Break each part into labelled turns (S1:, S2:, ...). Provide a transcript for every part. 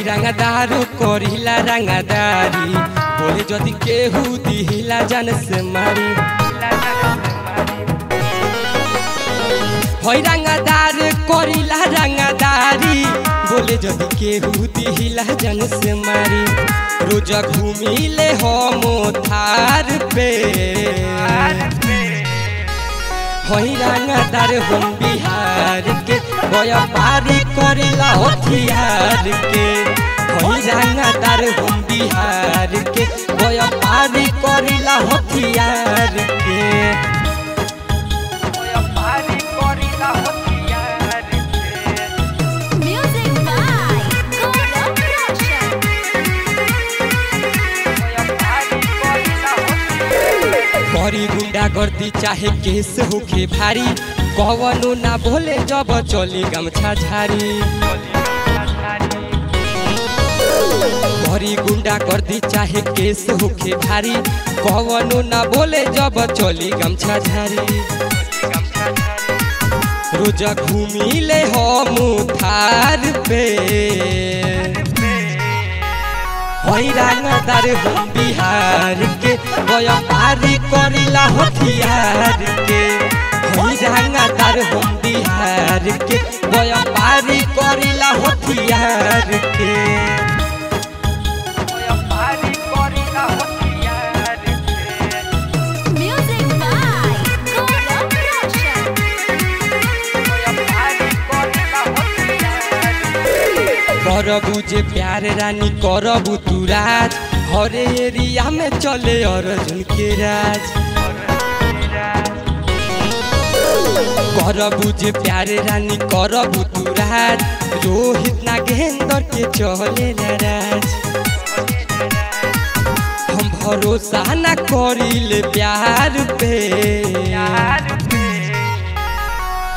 S1: रंगदारू करिला रंगदारी बोले जदि केहू दिहिला जान से मारी होई रंगदार करिला रंगदारी बोले जदि केहू दिहिला जान से मारी रोज घूमिले हम थार पे होई रंगदार हम बिहार के व्यापारी करिला हथियार के होई रंगदार हम बिहार के व्यापारी करिला हथियार के व्यापारी करिला हथियार के
S2: म्यूजिक बाय गौरव रोशन
S1: व्यापारी करिला करी गुंडा गर्दी चाहे केस होखे भारी कवनो ना बोले जब चली गमछा झारी करी गुंडा गर्दी चाहे केस होखे भारी कवनो ना बोले जब चली गमछा झारी रोज घूमिले हम थार पे होई रंगदार हम बिहार के व्यापारी करिला हथियार के होई रंगदार हम बिहार के व्यापारी करिला हथियार के व्यापारी करिला हथियार के
S2: म्यूजिक बाय गौरव रोशन
S1: व्यापारी करिला हथियार करबू जे प्यार रानी करबू तू राज हर एरिया में चले अर्जुन के राज करबू जे प्यार रानी करबू तू राज रोहित नागेंद्र के चले राज हम भरोसा न करिले प्यार पे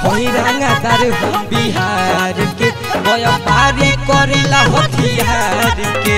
S1: होई रंगदार हम बिहार के व्यापारी करिला हथियार के